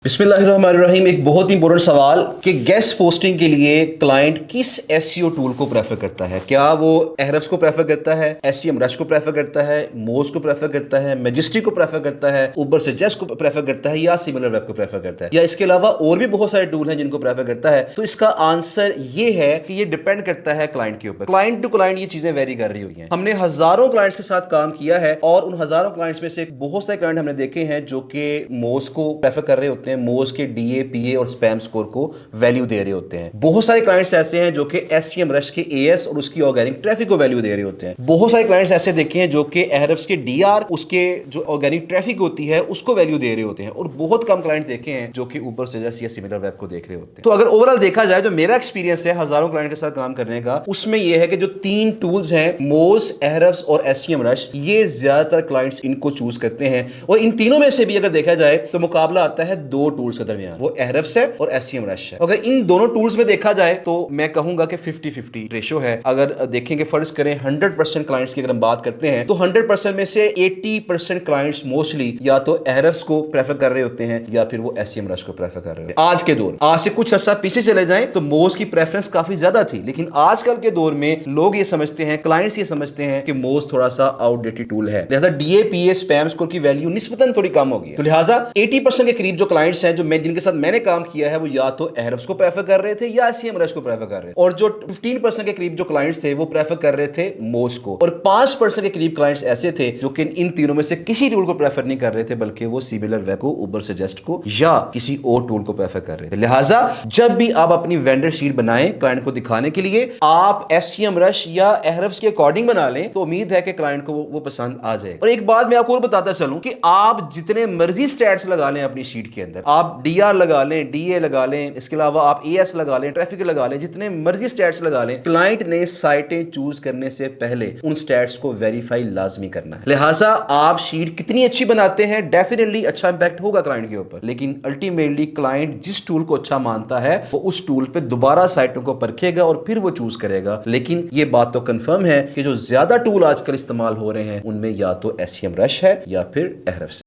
बिस्मिल्लाहिर्रहमानिर्रहीम। एक बहुत ही इंपॉर्टेंट सवाल कि गेस्ट पोस्टिंग के लिए क्लाइंट किस एसईओ टूल को प्रेफर करता है। क्या वो एहरफ्स को प्रेफर करता है, एसईएमरश को प्रेफर करता है, मोज को प्रेफर करता है, मैजेस्टिक को प्रेफर करता है, उबर सजेस्ट को प्रेफर करता है, या सिमिलर वेब को प्रेफर करता है, या इसके अलावा और भी बहुत सारे टूल हैं जिनको प्रेफर करता है। तो इसका आंसर ये है कि ये डिपेंड करता है क्लाइंट के ऊपर। क्लाइंट टू क्लाइंट ये चीजें वेरी कर रही हुई हैं। हमने हजारों क्लाइंट्स के साथ काम किया है और उन हजारों क्लाइंट्स में से बहुत सारे क्लाइंट हमने देखे हैं जो कि मोज को प्रेफर कर रहे होते हैं, मोज के डीए, पीए और स्पैम स्कोर को वैल्यू दे रहे होते हैं। बहुत सारे क्लाइंट्स ऐसे हैं जो कि एसईएमरश के एएस और उसकी ऑर्गेनिक ट्रैफिक को वैल्यू दे रहे होते हैं। बहुत सारे क्लाइंट्स ऐसे देखे हैं जो कि एहरफ्स के डीआर, उसके जो ऑर्गेनिक ट्रैफिक होती है उसको वैल्यू दे रहे होते हैं। और बहुत कम क्लाइंट्स देखे हैं जो कि उबर सजेस्ट या सिमिलर वेब को देख रहे होते हैं। तो अगर ओवरऑल देखा जाए, जो मेरा एक्सपीरियंस है हजारों क्लाइंट के साथ काम करने का, उसमें यह है कि जो तीन टूल्स हैं, मोज, एहरफ्स और एसईएमरश, ये ज्यादातर क्लाइंट्स इनको चूज करते हैं। और इन तीनों में से भी अगर देखा जाए तो मुकाबला आता है दो टूल्स के दरमियान, वो एहरफ्स है और एसईएमरश है। अगर इन दोनों टूल्स में देखा जाए तो मैं कहूंगा कि 50-50 रेशो है। अगर देखेंगे, फर्ज करें 100% क्लाइंट्स की अगर हम बात करते हैं तो 100% में से 80% क्लाइंट्स मोस्टली या तो एहरफ्स को प्रेफर कर रहे होते हैं या फिर वो एसईएमरश को प्रेफर कर रहे होते हैं। आज के दौर, आज से कुछ अर्सा पीछे चले जाएं तो मोज की प्रेफरेंस काफी ज्यादा थी, लेकिन आजकल के दौर में लोग ये समझते हैं, क्लाइंट्स ये समझते हैं कि मोज थोड़ा सा आउटडेटेड टूल है, लिहाजा डीएपीए स्पैम स्कोर की वैल्यू निस्बतन थोड़ी कम होगी। तो लिहाजा 80% के करीब जो क्लाइंट्स हैं, जो मैं जिनके साथ मैंने काम किया है, वो या तो एहरफ्स को प्रेफर कर रहे थे या एसईएमरश को प्रेफर कर रहे थे। और जो 15% के करीब जो क्लाइंट्स थे वो प्रेफर कर रहे थे मोज को। और 5% के करीब क्लाइंट्स ऐसे थे जो कि इन तीनों में से किसी टूल को प्रेफर नहीं कर रहे थे, बल्कि वो सिमिलर वेब को, उबर सजेस्ट को या किसी और टूल को प्रेफर कर रहे थे। लिहाजा जब भी आप अपनी वेंडर शीट बनाएं क्लाइंट को दिखाने के लिए, आप एसईएमरश या एहरफ्स के अकॉर्डिंग बना लें, तो उम्मीद है कि क्लाइंट को वो पसंद आ जाए। और एक बात मैं आपको और बताता चलूं कि आप जितने मर्जी स्टैट्स लगा लें अपनी शीट के अंदर, आप डीआर लगा लें, डीए लगा लें, इसके अलावा आप एएस लगा लें, ट्रैफिक लगा लें, जितने मर्जी स्टैट्स लगा लें, क्लाइंट ने साइटें चूज करने से पहले उन स्टैट्स को वेरीफाई लाजमी करना है। लिहाजा आप शीट कितनी अच्छी बनाते हैं, डेफिनेटली अच्छा इंपैक्ट होगा क्लाइंट के ऊपर, लेकिन अल्टीमेटली क्लाइंट जिस टूल को अच्छा मानता है वो उस टूल पे दोबारा साइटों को परखेगा और फिर वो चूज करेगा। लेकिन ये बात तो कंफर्म है कि जो ज्यादा टूल आजकल इस्तेमाल हो रहे हैं उनमें या तो एसईएमरश है या फिर एहरफ्स।